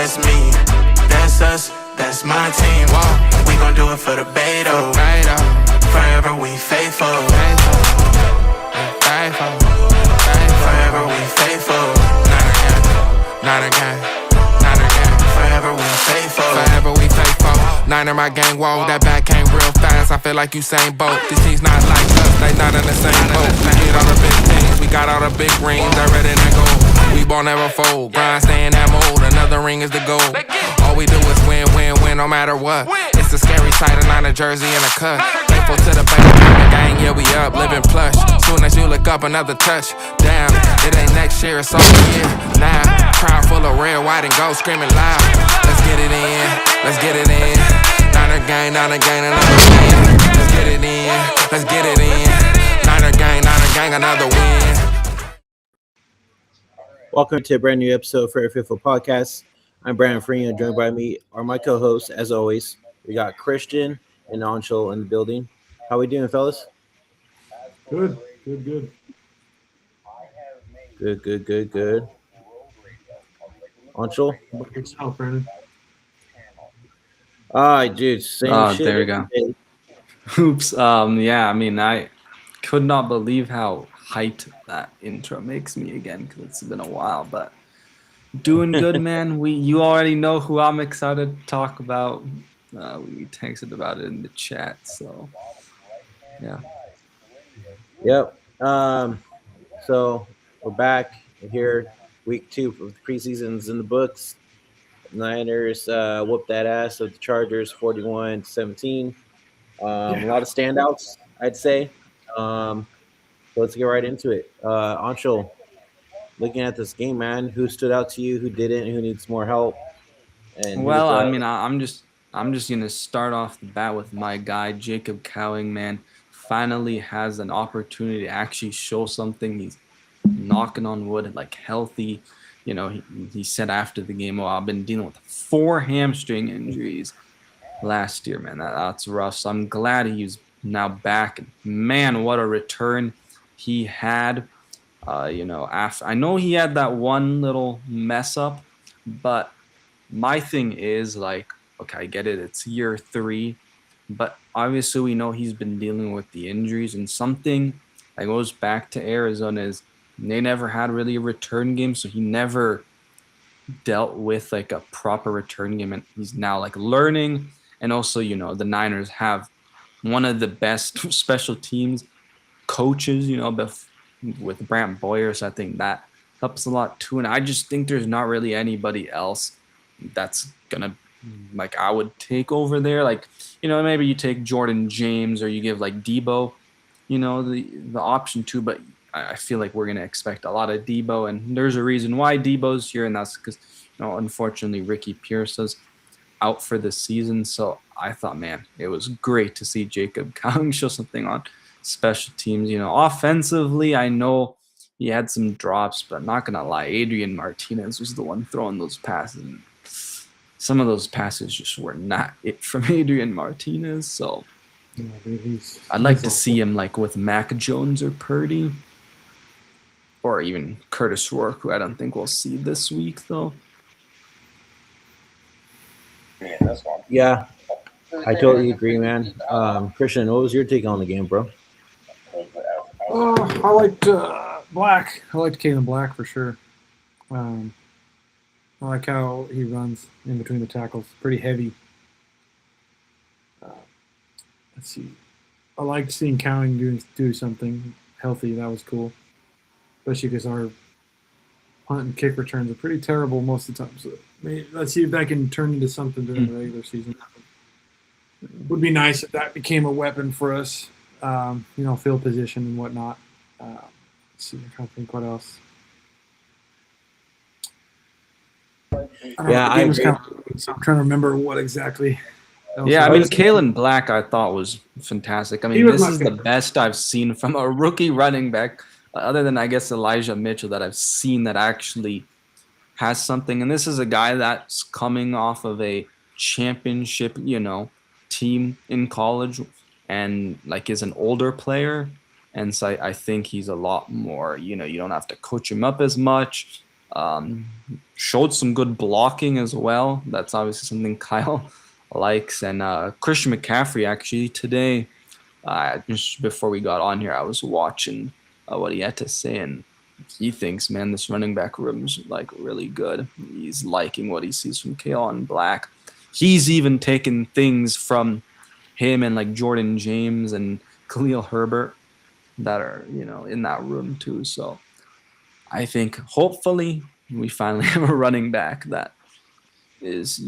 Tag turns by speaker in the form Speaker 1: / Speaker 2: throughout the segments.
Speaker 1: that's me, that's us, that's my team. Whoa. We gon' do it for the Beto. Forever we faithful. Forever we faithful. Not again. Forever we faithful. Niner my gang, whoa, that back came real fast. I feel like Usain Bolt. These teams not like us, they not in the same boat. We get all the big things, we got all the big rings. I read in that gold. We ball never fold, grind stay in that mold. Another ring is the goal. All we do is win, no matter what. It's a scary sight, a Niner jersey and a cut. Thankful to the bank, the gang, yeah we up, living plush. Soon as you look up, another touch. Damn, it ain't next year, it's all year. Now, crowd full of red, white, and gold, screaming loud. Let's get it in, let's get it in. Niner gang, another win. Let's get it in, let's get it in. Niner gang, another win.
Speaker 2: Welcome to a brand new episode of Foreverfaithfulpodcast. I'm Brandon Free, and joined by me are my co-hosts, as always. We got Christian and Anshul in the building. How we doing, fellas?
Speaker 3: Good.
Speaker 2: Anshul?
Speaker 3: What yourself, Brandon?
Speaker 2: Dude, same shit.
Speaker 4: There we go. Oops. Yeah, I mean, I could not believe how hyped that intro makes me again, because it's been a while, but doing good, man. You already know who I'm excited to talk about. We texted about it in the chat, so yeah.
Speaker 2: Yep. So we're back here, week 2 of the preseason's in the books. Niners whooped that ass of the Chargers 41-17. A lot of standouts, I'd say. So let's get right into it. Anshul, looking at this game, man, who stood out to you, who didn't, who needs more help? And
Speaker 4: well, I mean, I'm just gonna start off the bat with my guy Jacob Cowing, man. Finally has an opportunity to actually show something. He's knocking on wood, like healthy. You know, he said after the game, "Oh, I've been dealing with 4 hamstring injuries last year, man. That's rough." So I'm glad he's now back. And man, what a return he had. After I know he had that one little mess up, but my thing is like, okay, I get it. It's year 3, but obviously we know he's been dealing with the injuries, and something that goes back to Arizona is they never had really a return game, so he never dealt with like a proper return game, and he's now like learning. And also, the Niners have one of the best special teams coaches, with Brant Boyer, so I think that helps a lot too. And I just think there's not really anybody else that's gonna like I would take over there. Like, maybe you take Jordan James or you give like Debo, the option too, but I feel like we're going to expect a lot of Debo, and there's a reason why Debo's here, and that's because, unfortunately, Ricky Pierce is out for the season. So I thought, man, it was great to see Jacob Cowing show something on special teams. Offensively, I know he had some drops, but not going to lie, Adrian Martinez was the one throwing those passes. And some of those passes just were not it from Adrian Martinez. So I'd like to see him like with Mac Jones or Purdy. Or even Curtis Rourke, who I don't think we'll see this week, though.
Speaker 2: Yeah, I totally agree, man. Christian, what was your take on the game, bro?
Speaker 3: I liked Black. I liked Kalen Black for sure. I like how he runs in between the tackles. Pretty heavy. Let's see. I liked seeing Cowing do something healthy. That was cool. Especially because our punt and kick returns are pretty terrible most of the time. So let's see if that can turn into something during the regular season. It would be nice if that became a weapon for us, field position and whatnot. Let's see, I'm trying to think what else.
Speaker 2: I agree.
Speaker 3: So I'm trying to remember what exactly.
Speaker 4: Yeah, I mean, Kalen Black I thought was fantastic. I mean, this is the best I've seen from a rookie running back, other than, I guess, Elijah Mitchell, that I've seen that actually has something. And this is a guy that's coming off of a championship, team in college, and like is an older player. And so I think he's a lot more, you don't have to coach him up as much. Showed some good blocking as well. That's obviously something Kyle likes. And Christian McCaffrey, actually, today, just before we got on here, I was watching what he had to say, and he thinks, man, this running back room's like really good. He's liking what he sees from Kalen Black. He's even taken things from him and like Jordan James and Khalil Herbert that are, in that room too. So I think hopefully we finally have a running back that is,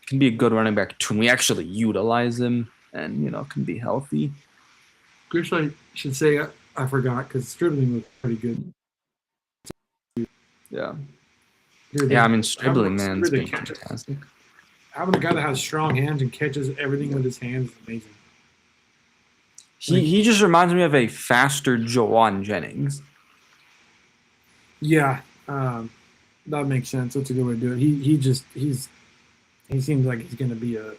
Speaker 4: can be a good running back too, and we actually utilize him and, can be healthy.
Speaker 3: Actually, I should say I forgot because Stribling was pretty good.
Speaker 4: Yeah.
Speaker 3: Dude,
Speaker 4: Yeah, I mean, Stribling, man, it's been
Speaker 3: catches.
Speaker 4: fantastic.
Speaker 3: Having a guy that has strong hands and catches everything with his hands is amazing.
Speaker 4: He just reminds me of a faster Jawan Jennings.
Speaker 3: Yeah, that makes sense. That's a good way to do it. He seems like he's going to be a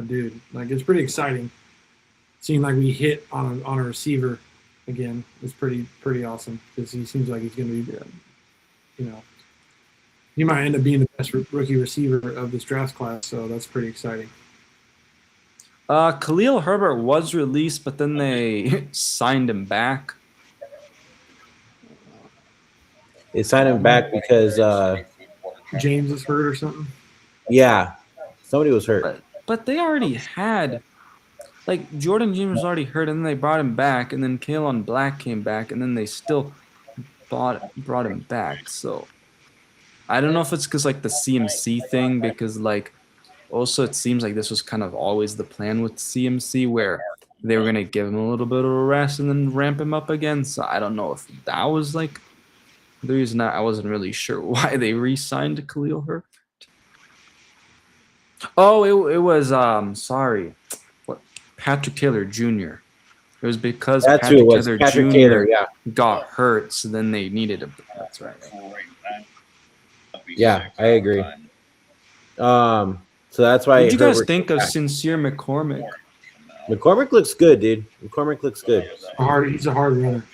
Speaker 3: dude. Like, it's pretty exciting. Seeing like we hit on a receiver again is pretty awesome because he seems like he's going to be, he might end up being the best rookie receiver of this draft class. So that's pretty exciting.
Speaker 4: Khalil Herbert was released, but then they signed him back.
Speaker 2: They signed him back because
Speaker 3: James is hurt or something.
Speaker 2: Yeah, somebody was hurt.
Speaker 4: But they already had, like, Jordan James was already hurt, and then they brought him back, and then Kalen Black came back, and then they still brought him back. So I don't know if it's because like the CMC thing, because like also it seems like this was kind of always the plan with CMC, where they were gonna give him a little bit of a rest and then ramp him up again. So I don't know if that was like the reason. I wasn't really sure why they re-signed Khalil Herbert. Oh, it was Patrick Taylor Jr. It was because Patrick Taylor Jr. got hurt, so then they needed him. That's right.
Speaker 2: Yeah, I agree. So that's why.
Speaker 4: What do you guys think of Sincere McCormick?
Speaker 2: McCormick looks good, dude. McCormick looks good.
Speaker 3: He's a hard runner.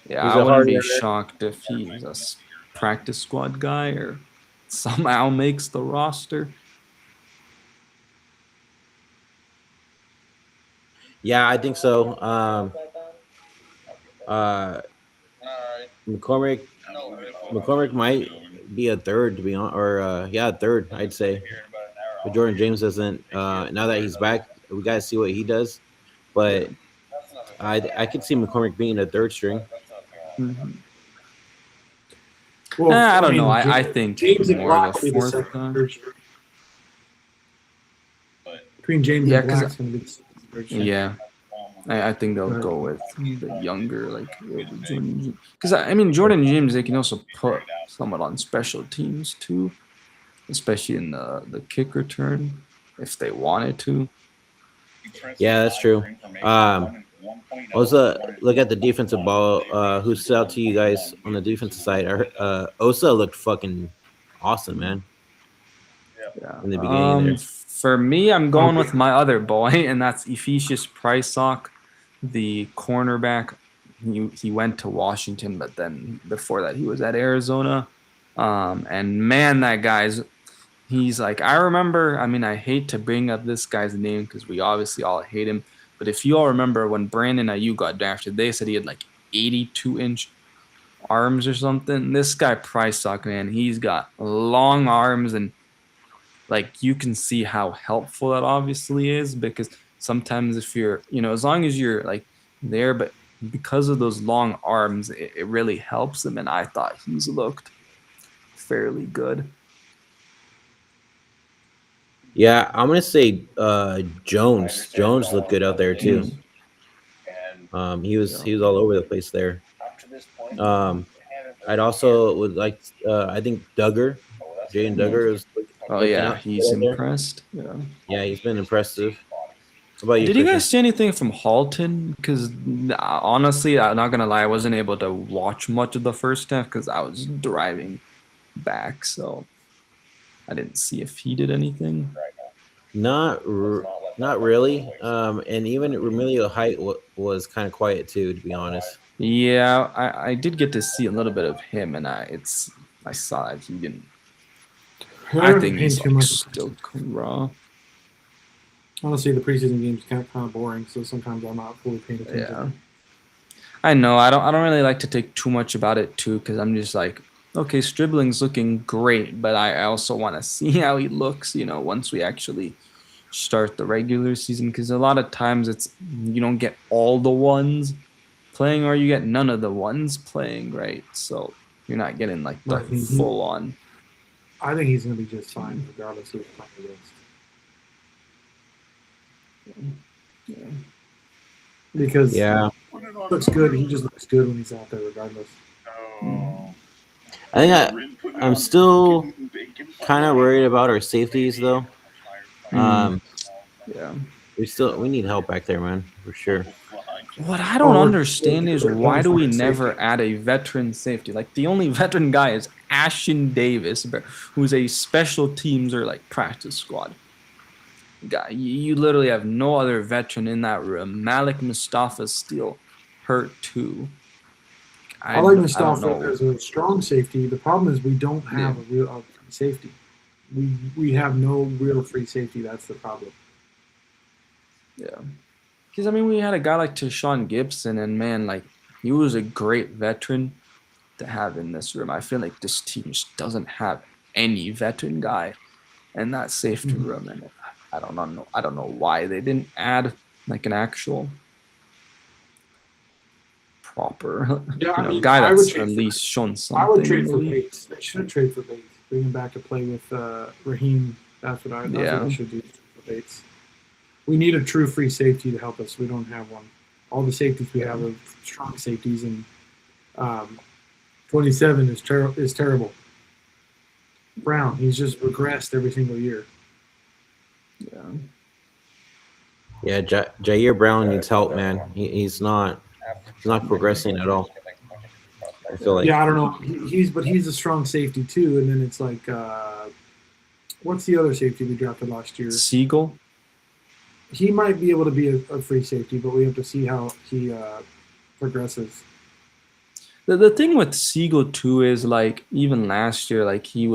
Speaker 4: Yeah, I wouldn't be shocked if he's a practice squad guy or somehow makes the roster.
Speaker 2: Yeah, I think so. McCormick might be a third, to be honest, or third, I'd say. But Jordan James doesn't. Now that he's back, we gotta see what he does. But I could see McCormick being a third string.
Speaker 4: Mm-hmm.
Speaker 3: Well,
Speaker 4: I don't know. I think
Speaker 3: James
Speaker 4: more of a
Speaker 3: and
Speaker 4: fourth guy.
Speaker 3: Between James and Black's going to be the third string.
Speaker 4: Yeah. I think they'll go with the younger, like Jordan James. Because, I mean, Jordan James, they can also put somewhat on special teams, too. Especially in the kick return, if they wanted to.
Speaker 2: Yeah, that's true. Also, look at the defensive ball. Who stood out to you guys on the defensive side? Osa looked fucking awesome, man.
Speaker 4: Yeah.
Speaker 2: In the beginning there.
Speaker 4: For me, I'm going with my other boy, and that's Ephesius Prysock, the cornerback. He went to Washington, but then before that, he was at Arizona. And man, that he's like, I remember, I mean, I hate to bring up this guy's name because we obviously all hate him. But if you all remember when Brandon Ayuk got drafted, they said he had like 82-inch arms or something. This guy, Prysock, man, he's got long arms, and like you can see how helpful that obviously is, because sometimes if you're, as long as you're like there, but because of those long arms, it really helps him. And I thought he's looked fairly good.
Speaker 2: Yeah, I'm gonna say Jones. Jones looked good out there too. He was all over the place there. I'd also would like I think Duggar, Jaden Duggar is.
Speaker 4: Oh yeah, he's impressed.
Speaker 2: Yeah, he's been impressive. How about you?
Speaker 4: Did you guys see anything from Halton? Because honestly, I'm not gonna lie, I wasn't able to watch much of the first half because I was driving back, so I didn't see if he did anything.
Speaker 2: Not really. And even Remilio Height was kind of quiet too, to be honest.
Speaker 4: Yeah, I did get to see a little bit of him, and I saw that he didn't.
Speaker 3: I
Speaker 4: I
Speaker 3: haven't
Speaker 4: think
Speaker 3: paid
Speaker 4: he's
Speaker 3: too
Speaker 4: like
Speaker 3: much.
Speaker 4: still raw.
Speaker 3: Honestly, the preseason games kind of boring, so sometimes I'm not fully paying attention.
Speaker 4: Yeah, I know. I don't really like to take too much about it too, because I'm just like, okay, Stribling's looking great, but I also want to see how he looks. Once we actually start the regular season, because a lot of times it's you don't get all the ones playing, or you get none of the ones playing, right? So you're not getting like the
Speaker 3: Right.
Speaker 4: full on.
Speaker 3: I think he's going to be just fine, regardless of who's playing against. Because
Speaker 2: Yeah,
Speaker 3: he looks good. He just looks good when he's out there, regardless.
Speaker 2: I think I'm still kind of worried about our safeties though. Um,
Speaker 4: Yeah.
Speaker 2: we need help back there, man, for sure.
Speaker 4: What I don't understand is
Speaker 3: we're
Speaker 4: why
Speaker 3: going
Speaker 4: do
Speaker 3: for
Speaker 4: we
Speaker 3: a
Speaker 4: never
Speaker 3: safety.
Speaker 4: add a veteran safety? Like the only veteran guy is Ashton Davis, who's a special teams or like practice squad guy. You literally have no other veteran in that room. Malik Mustafa's still hurt too.
Speaker 3: I like
Speaker 4: I don't
Speaker 3: Mustafa
Speaker 4: know.
Speaker 3: as a strong safety. The problem is we don't
Speaker 4: Yeah.
Speaker 3: have a real free safety. We have no real free safety. That's the problem.
Speaker 4: Yeah. Because, we had a guy like Tashawn Gibson, and man, like, he was a great veteran to have in this room. I feel like this team just doesn't have any veteran guy in that safety room, and I don't know. I don't know why they didn't add like an actual proper,
Speaker 3: Yeah, I mean,
Speaker 4: guy
Speaker 3: I would
Speaker 4: that's
Speaker 3: trade
Speaker 4: at
Speaker 3: for
Speaker 4: least shown
Speaker 3: I would
Speaker 4: something in
Speaker 3: trade
Speaker 4: the
Speaker 3: for
Speaker 4: league.
Speaker 3: Bates. They should trade for Bates. Bring him back to play with Raheem. That's what
Speaker 4: Yeah.
Speaker 3: they should do for Bates. We need a true free safety to help us. We don't have one. All the safeties we have are strong safeties, and 27 is terrible. Brown, he's just regressed every single year.
Speaker 4: Yeah.
Speaker 2: Yeah, Jair Brown needs help, man. He's not progressing at all. I feel like
Speaker 3: Yeah, I don't know. He's a strong safety too. And then it's like, what's the other safety we drafted last year?
Speaker 4: Siegel.
Speaker 3: He might be able to be a free safety, but we have to see how he progresses.
Speaker 4: The thing with Siegel too is like even last year, like they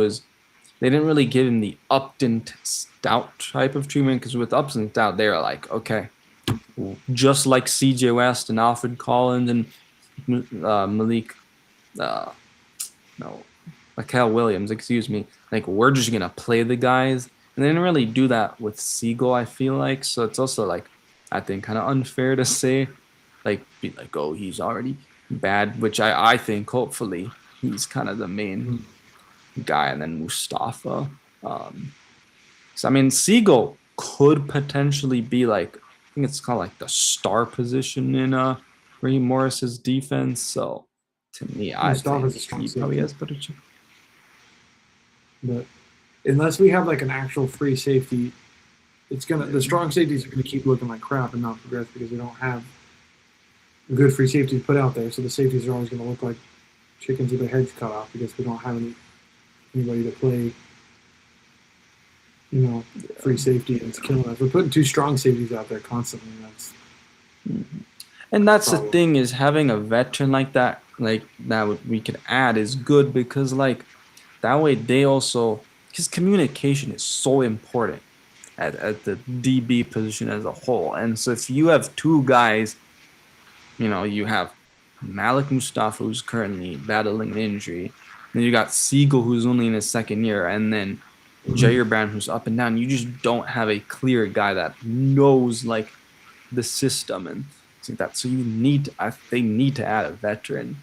Speaker 4: didn't really give him the Upton Stout type of treatment, because with Upton Stout they were like, okay, just like CJ West and Alfred Collins and Malik, no, Michael Williams, excuse me. Like we're just gonna play the guys, and they didn't really do that with Siegel. I feel like so it's also like I think kind of unfair to say, like be like, oh, he's already bad, which I think hopefully he's kind of the main guy, and then Mustafa. So Siegel could potentially be like, I think it's called like the star position in Raheem Morris's defense. So to me, I
Speaker 3: Mustafa's
Speaker 4: think
Speaker 3: a strong
Speaker 4: he probably
Speaker 3: safety.
Speaker 4: has better chance.
Speaker 3: But unless we have like an actual free safety, the strong safeties are gonna keep looking like crap and not progress because we don't have a good free safety to put out there. So the safeties are always gonna look like chickens with their heads cut off because we don't have anybody to play, free safety, and it's killing us. We're putting two strong safeties out there constantly.
Speaker 4: And that's the
Speaker 3: Problem.
Speaker 4: thing, is having a veteran like that we could add is good, because like that way they also, because communication is so important at the DB position as a whole. And so if you have two guys, you have Malik Mustafa, who's currently battling an injury, then you got Siegel, who's only in his second year, and then Jair Brown, who's up and down. You just don't have a clear guy that knows like the system and things like that. So they need to add a veteran,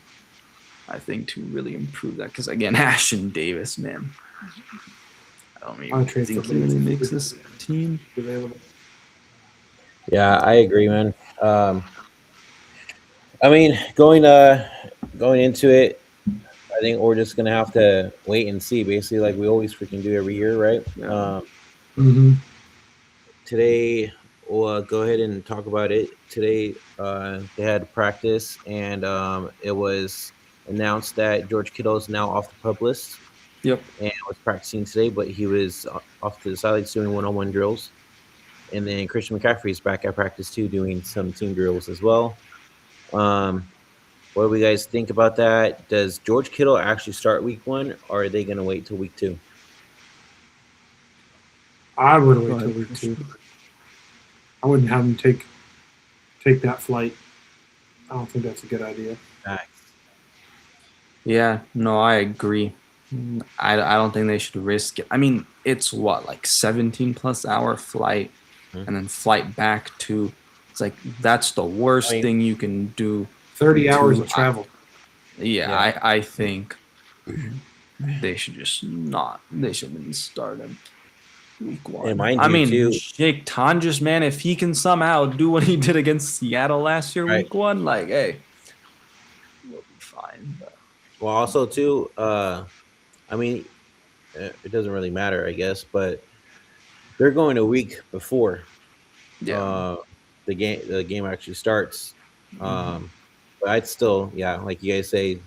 Speaker 4: I think, to really improve that. Because again, Ashton Davis, man, I don't even think he really makes this team.
Speaker 2: Yeah, I agree, man. Going into it, I think we're just gonna have to wait and see, basically, like we always freaking do every year, right?
Speaker 4: Yeah.
Speaker 2: Today, we'll go ahead and talk about it. Today, they had practice, and it was announced that George Kittle is now off the PUP list.
Speaker 4: Yep.
Speaker 2: And was practicing today, but he was off to the sidelines doing one-on-one drills. And then Christian McCaffrey is back at practice too, doing some team drills as well. What do you guys think about that? Does George Kittle actually start week 1, or are they going to wait till week 2?
Speaker 3: I would
Speaker 4: Go
Speaker 3: wait till
Speaker 4: ahead,
Speaker 3: week
Speaker 4: Christian.
Speaker 3: 2. I wouldn't have him take that flight. I don't think that's a good idea.
Speaker 4: Yeah, no, I agree. I don't think they should risk it. I mean, it's what, like 17 plus hour flight and then flight back to, it's like, that's the worst thing you can do.
Speaker 3: 30 hours of travel.
Speaker 4: Yeah. I think they should just not, they shouldn't start him week 1.
Speaker 2: And mind
Speaker 4: I
Speaker 2: you,
Speaker 4: mean,
Speaker 2: too,
Speaker 4: Jake Tonjes, man, if he can somehow do what he did against Seattle last year,
Speaker 2: Right.
Speaker 4: week 1, like, hey, we'll be fine. But
Speaker 2: well, also too, I mean, it doesn't really matter, I guess, but they're going a week before
Speaker 4: yeah.
Speaker 2: the game actually starts. But I'd still, like you guys say,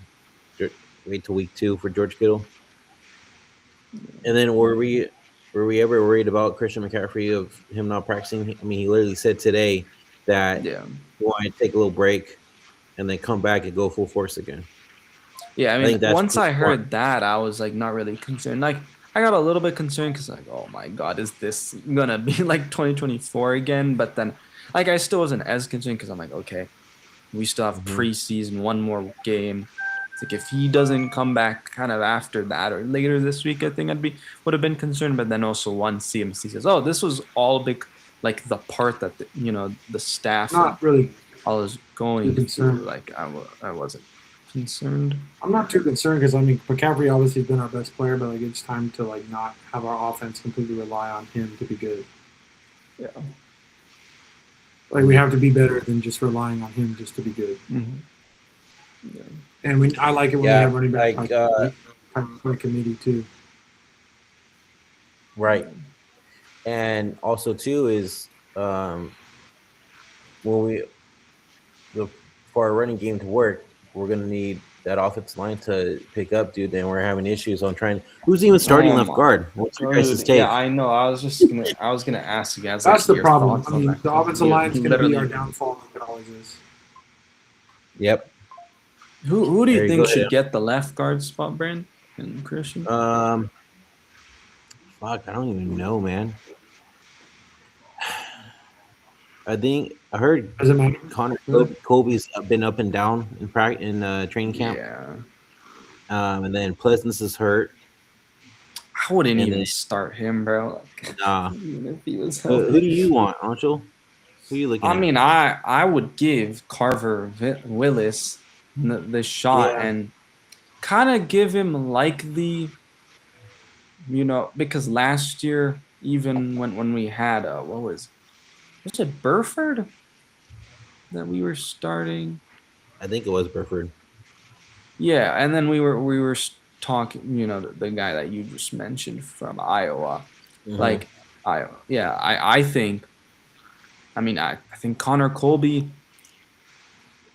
Speaker 2: wait till week 2 for George Kittle. And then were we ever worried about Christian McCaffrey of him not practicing? I mean, he literally said today that
Speaker 4: Yeah.
Speaker 2: he wanted to take a little break and then come back and go full force again.
Speaker 4: Yeah, I
Speaker 2: think
Speaker 4: mean,
Speaker 2: that's
Speaker 4: once I
Speaker 2: pretty
Speaker 4: heard
Speaker 2: smart.
Speaker 4: that, I was like not really concerned. Like, I got a little bit concerned because like, oh my god, is this gonna be like 2024 again? But then, like, I still wasn't as concerned because I'm like, okay, we still have preseason, one more game. It's like if he doesn't come back kind of after that or later this week, I think would have been concerned. But then also once CMC says, oh, this was all big, like the part that the staff
Speaker 3: Not really.
Speaker 4: I was going through.
Speaker 3: concerned.
Speaker 4: Like I wasn't concerned.
Speaker 3: I'm not too concerned because I mean McCaffrey obviously has been our best player, but like it's time to like not have our offense completely rely on him to be good.
Speaker 4: Yeah.
Speaker 3: Like we have to be better than just relying on him just to be good.
Speaker 4: Mm-hmm. Yeah.
Speaker 3: And I like it when we have running back
Speaker 2: like,
Speaker 3: committee too.
Speaker 2: Right. And also too is when for our running game to work, we're gonna need that offensive line to pick up, dude. And we're having issues on trying. Who's even starting left guard? What's your guys' take?
Speaker 4: Yeah, I know. I was gonna ask you guys.
Speaker 3: That's
Speaker 4: like,
Speaker 3: the
Speaker 4: your
Speaker 3: problem.
Speaker 4: thoughts
Speaker 3: I
Speaker 4: on
Speaker 3: mean,
Speaker 4: that.
Speaker 3: the offensive line is going to be
Speaker 4: Literally-
Speaker 3: our downfall, like it always is.
Speaker 2: Yep.
Speaker 4: Who do
Speaker 2: There
Speaker 4: you
Speaker 2: you
Speaker 4: think
Speaker 2: go,
Speaker 4: should
Speaker 2: yeah.
Speaker 4: get the left guard spot, Brandon and Christian?
Speaker 2: Fuck, I don't even know, man. I think I heard
Speaker 3: Doesn't matter.
Speaker 2: Connor
Speaker 3: Really?
Speaker 2: Colby's been up and down in training camp.
Speaker 4: Yeah,
Speaker 2: And then Pleasance is hurt.
Speaker 4: I wouldn't
Speaker 2: And
Speaker 4: even
Speaker 2: then-
Speaker 4: start him, bro. Like,
Speaker 2: Nah.
Speaker 4: even if he was
Speaker 2: Who
Speaker 4: healthy.
Speaker 2: do you want, Anshul? Who are you looking
Speaker 4: I
Speaker 2: at?
Speaker 4: mean, I would give Carver Willis the shot
Speaker 2: Yeah.
Speaker 4: and kind of give him like because last year, even when we had was it Burford that we were starting?
Speaker 2: I think it was Burford.
Speaker 4: Yeah, and then we were talking, the guy that you just mentioned from Iowa, like Iowa. Yeah, I think. I mean, I think Connor Colby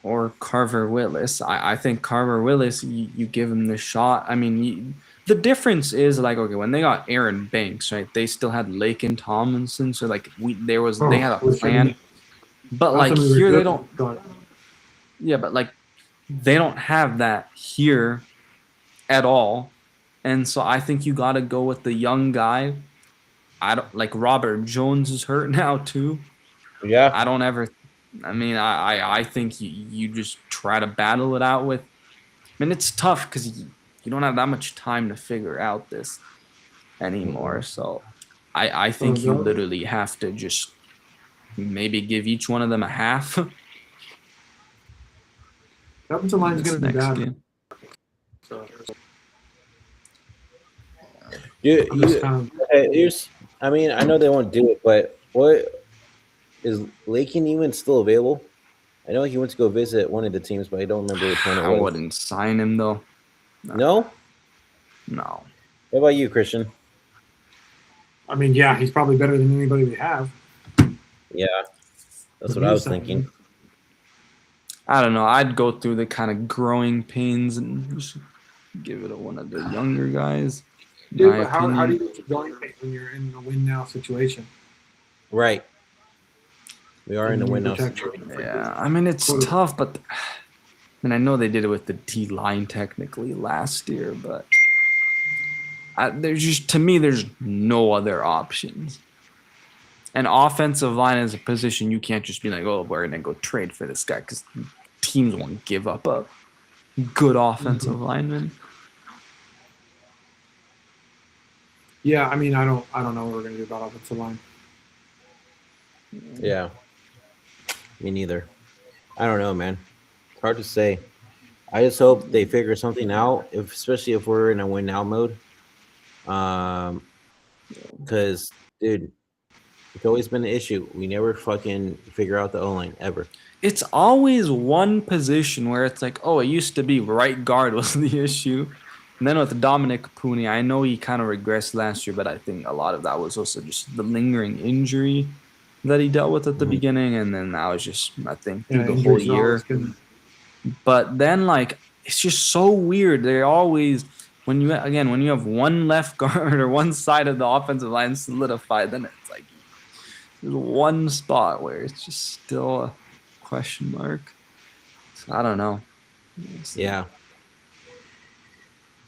Speaker 4: or Carver Willis. I think Carver Willis, you give him the shot. I mean, the difference is like, okay, when they got Aaron Banks, right? They still had Lakin Tomlinson, so like they had a plan. But like here they don't. Yeah, but like they don't have that here at all, and so I think you got to go with the young guy. I don't like Robert Jones is hurt now too.
Speaker 2: Yeah.
Speaker 4: I don't ever. I mean, I think you just try to battle it out with. I mean, it's tough because you don't have that much time to figure out this anymore. So I think you literally have to just maybe give each one of them a half.
Speaker 3: The offensive line is going to be bad.
Speaker 4: Game.
Speaker 2: I mean, I know they won't do it, but what is Lakin even still available? I know he went to go visit one of the teams, but I don't remember which one it
Speaker 4: I
Speaker 2: was.
Speaker 4: wouldn't sign him though.
Speaker 2: No?
Speaker 4: No.
Speaker 2: What about you, Christian?
Speaker 3: I mean, yeah, he's probably better than anybody we have.
Speaker 2: Yeah, that's what I was thinking.
Speaker 4: I don't know. I'd go through the kind of growing pains and just give it to one of the younger guys.
Speaker 3: Dude, but how do you get to growing pains when you're in a win now situation?
Speaker 2: Right. We are in a win now situation.
Speaker 4: Yeah, I mean it's tough, but And I know they did it with the D line technically last year, but to me, there's no other options. And offensive line is a position you can't just be like, oh, we're gonna go trade for this guy, because teams won't give up a good offensive lineman.
Speaker 3: Yeah, I mean, I don't know what we're gonna do about offensive line.
Speaker 2: Yeah. Me neither. I don't know, man. It's hard to say. I just hope they figure something out, especially if we're in a win now mode. Because, dude, it's always been an issue. We never fucking figure out the O-line ever.
Speaker 4: It's always one position where it's like, oh, it used to be right guard was the issue. And then with Dominic Pooney, I know he kind of regressed last year, but I think a lot of that was also just the lingering injury that he dealt with at the beginning. And then that was just, I think, through the whole year. But then, like, it's just so weird. They always, when you have one left guard or one side of the offensive line solidified, then it's like there's one spot where it's just still a question mark. So I don't know.
Speaker 2: Yeah.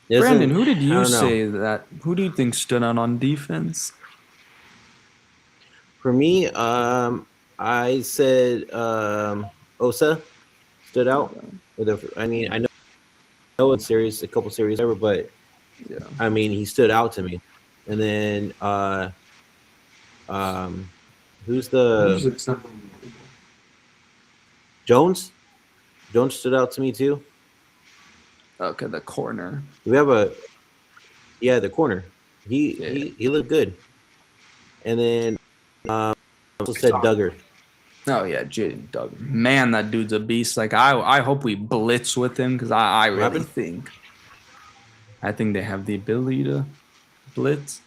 Speaker 4: Brandon, who did you say that? Who do you think stood out on defense?
Speaker 2: For me, I said Osa stood out. I mean, I know it's a couple series ever, but
Speaker 4: Yeah.
Speaker 2: I mean, he stood out to me. And then who's the Jones? Jones stood out to me too.
Speaker 4: Okay, the corner.
Speaker 2: We have the corner. He looked good. And then also said Duggar.
Speaker 4: Oh yeah, Jaden Duggar. Man, that dude's a beast. Like I hope we blitz with him, because I really think they have the ability to blitz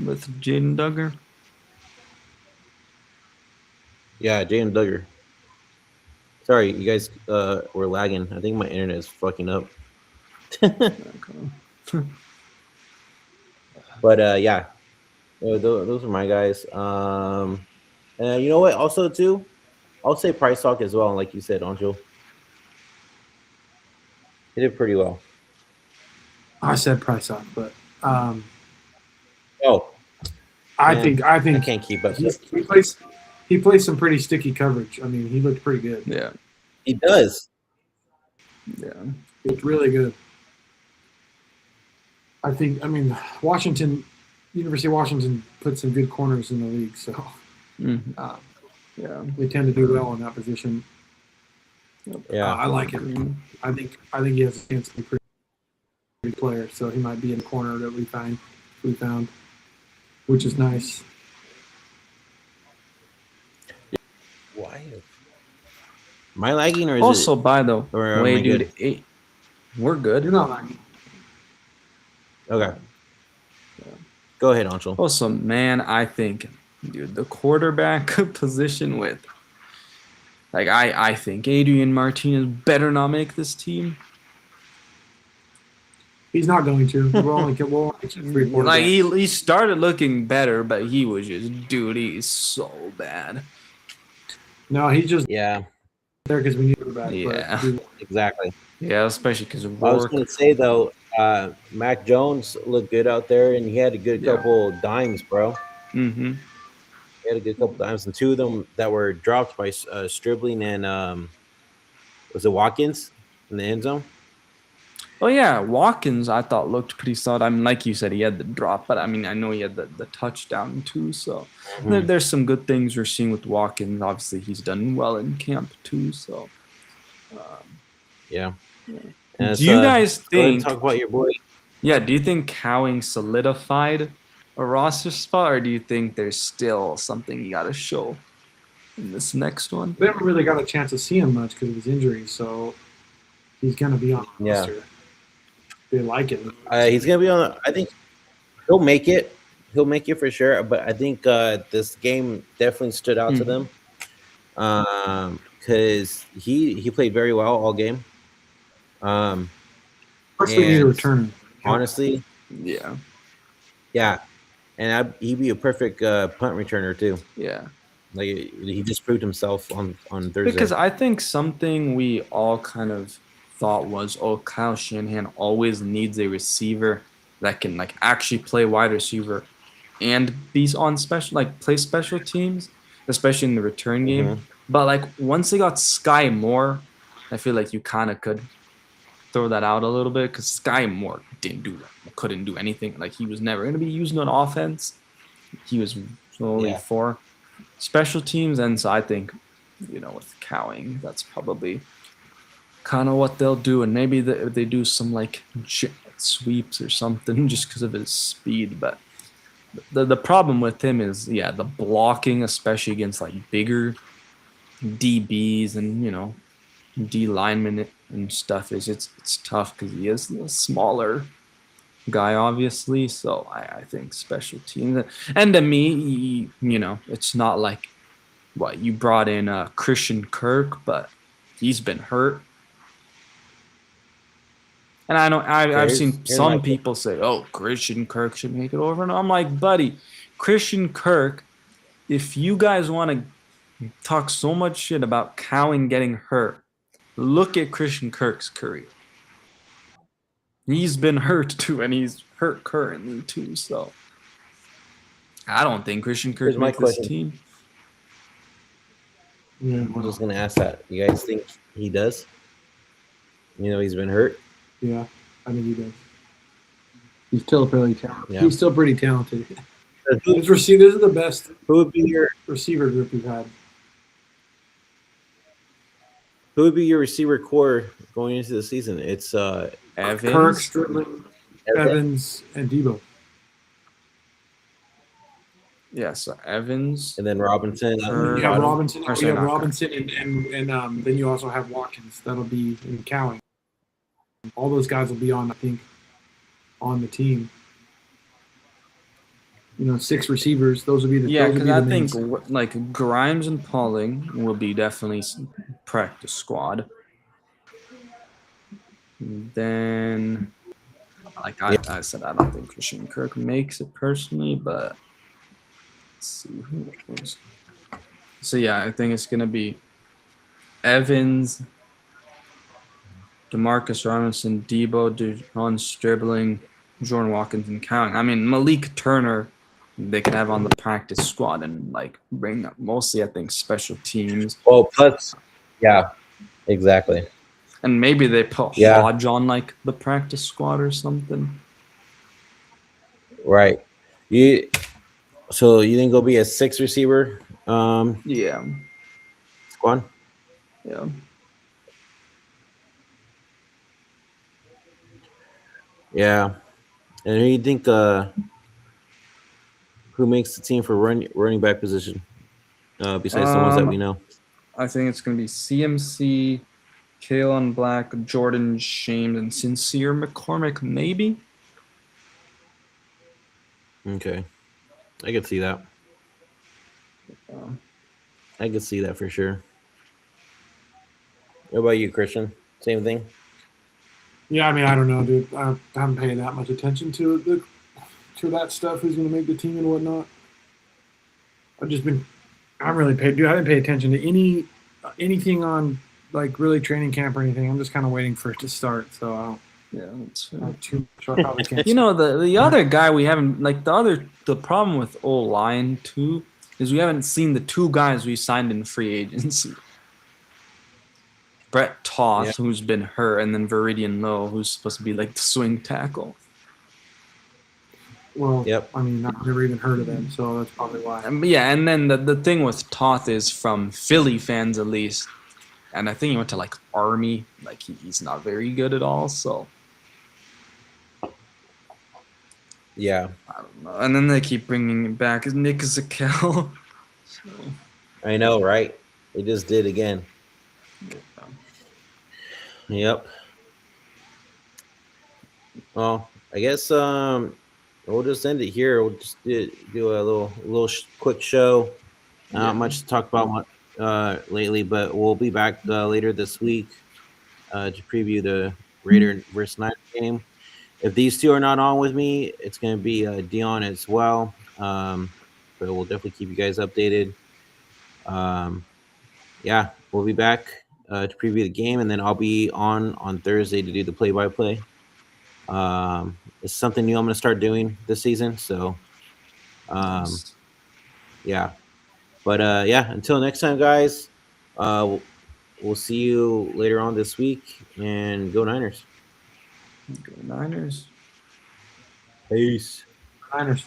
Speaker 4: with Jaden Duggar.
Speaker 2: Yeah, Jaden Duggar. Sorry, you guys were lagging. I think my internet is fucking up. But yeah, those are my guys. You know what? Also, too, I'll say Price Talk as well. Like you said, Anjo, he did pretty well.
Speaker 3: I said Price Talk, but
Speaker 2: I
Speaker 3: think
Speaker 2: I can't keep up.
Speaker 3: He plays some pretty sticky coverage. I mean, he looked pretty good.
Speaker 4: Yeah,
Speaker 2: he does.
Speaker 4: Yeah,
Speaker 3: he looked really good. I mean, University of Washington put some good corners in the league, so
Speaker 4: yeah,
Speaker 3: they tend to do well in that position.
Speaker 2: Yeah,
Speaker 3: I like him. I think he has a chance to be a pretty good player, so he might be in the corner that we found, which is nice.
Speaker 2: Why? Am I lagging or is
Speaker 4: also,
Speaker 2: it?
Speaker 4: by the
Speaker 2: Or
Speaker 4: way, dude, we're good.
Speaker 3: You're not lagging.
Speaker 2: Okay. Go ahead, Anshul.
Speaker 4: Also, man, I think, dude, the quarterback position with, like, I think Adrian Martinez better not make this team.
Speaker 3: He's not going to. We'll only keep 3 quarterbacks.
Speaker 4: Like, he started looking better, but he was just, dude, he's so bad.
Speaker 3: No, he's just
Speaker 2: Yeah,
Speaker 3: there because we need him back.
Speaker 4: Yeah.
Speaker 2: exactly.
Speaker 4: Yeah, especially because of
Speaker 2: I was
Speaker 4: work.
Speaker 2: going to say though, Mac Jones looked good out there, and he had a good couple dimes, bro.
Speaker 4: Mm-hmm.
Speaker 2: He had a good couple dimes, and 2 of them that were dropped by Stribling and was it Watkins in the end zone?
Speaker 4: Oh, yeah, Watkins, I thought, looked pretty solid. I mean, like you said, he had the drop, but I mean, I know he had the touchdown too. So there's some good things we're seeing with Watkins. Obviously, he's done well in camp too. So,
Speaker 2: Yeah.
Speaker 4: do you guys
Speaker 2: go ahead and
Speaker 4: think?
Speaker 2: talk about your boy?
Speaker 4: Yeah, do you think Cowing solidified a roster spot, or do you think there's still something you got to show in this next one?
Speaker 3: We haven't really got a chance to see him much because of his injury, so he's going to be on the roster. They like it.
Speaker 2: He's gonna be on. I think he'll make it. He'll make it for sure. But I think this game definitely stood out to them because he played very well all game.
Speaker 3: First, we need a returner.
Speaker 2: Honestly, yeah, and he'd be a perfect punt returner too.
Speaker 4: Yeah.
Speaker 2: Like he just proved himself on Thursday.
Speaker 4: Because I think something we all kind of thought was, oh, Kyle Shanahan always needs a receiver that can like actually play wide receiver and be on special, like play special teams, especially in the return game.
Speaker 2: Mhm.
Speaker 4: But like once they got Sky Moore, I feel like you kind of could throw that out a little bit because Sky Moore couldn't do anything. Like he was never going to be used on offense. He was solely for special teams, and so I think, with Cowing, that's probably kind of what they'll do, and maybe they do some like jet sweeps or something just because of his speed. But the problem with him is the blocking, especially against like bigger DBs and D linemen and stuff, is it's tough because he is a smaller guy, obviously. So I think special teams, and to me, it's not like what you brought in Christian Kirk, but he's been hurt. And I know I've seen some people say, "Oh, Christian Kirk should make it over," and I'm like, buddy, Christian Kirk. If you guys want to talk so much shit about Cowan getting hurt, look at Christian Kirk's career. He's been hurt too, and he's hurt currently too. So I don't think Christian Kirk makes this team.
Speaker 2: I'm just gonna ask that. You guys think he does? He's been hurt.
Speaker 3: Yeah, I think he does. He's still pretty talented.
Speaker 2: Yeah.
Speaker 3: He's still pretty talented. This is the best.
Speaker 2: Who would be your
Speaker 3: receiver group we've had?
Speaker 2: Who would be your receiver core going into the season? It's
Speaker 4: Evans,
Speaker 3: Kirk, Sterling, Evans, and Debo.
Speaker 4: Yeah, so Evans,
Speaker 2: and then Robinson.
Speaker 3: You have Robinson, and then you also have Watkins. That'll be in Cowing. All those guys will be on the team. 6 receivers. Those will be the
Speaker 4: because I think like Grimes and Pauling will be definitely practice squad. Then, like I said, I don't think Christian Kirk makes it personally, but let's see who was. So I think it's gonna be Evans, Demarcus Robinson, Debo, Devon Stribling, Jordan Watkins, and Cowing. I mean, Malik Turner, they could have on the practice squad and like bring up mostly, I think, special teams.
Speaker 2: Oh, plus, exactly.
Speaker 4: And maybe they put Hodge on like the practice squad or something.
Speaker 2: Right. So you think it'll be a 6 receiver? Squad.
Speaker 4: Yeah.
Speaker 2: Yeah. And who do you think who makes the team for running back position? Besides the ones that we know.
Speaker 4: I think it's gonna be CMC, Kalen Black, Jordan Shames, and Sincere McCormick, maybe.
Speaker 2: Okay. I could see that. I could see that for sure. What about you, Christian? Same thing?
Speaker 3: Yeah, I mean, I don't know, dude. I haven't paid that much attention to that stuff. Who's going to make the team and whatnot? I haven't paid attention to anything on like really training camp or anything. I'm just kind of waiting for it to start. So
Speaker 4: that's
Speaker 3: too much. I probably can't.
Speaker 4: The other guy we haven't the problem with O-line too is we haven't seen the 2 guys we signed in free agency. Brett Toth, who's been hurt, and then Viridian Lowe, who's supposed to be like the swing tackle.
Speaker 3: Well, I mean, I've never even heard of them, so that's probably why.
Speaker 4: And then the thing with Toth is from Philly fans at least, and I think he went to like Army. Like he's not very good at all. So
Speaker 2: yeah,
Speaker 4: I don't know. And then they keep bringing him back as Nick Zakel. So.
Speaker 2: I know, right? They just did again. Yep. Well, I guess we'll just end it here. We'll just do a little quick show. Not much to talk about lately, but we'll be back later this week to preview the Raider versus Niners game. If these 2 are not on with me, it's going to be Dion as well. But we'll definitely keep you guys updated. We'll be back to preview the game, and then I'll be on Thursday to do the play-by-play. It's something new I'm going to start doing this season. So,
Speaker 4: Nice.
Speaker 2: yeah. But yeah, until next time, guys. We'll see you later on this week, and go Niners.
Speaker 4: Go Niners.
Speaker 2: Peace.
Speaker 3: Niners.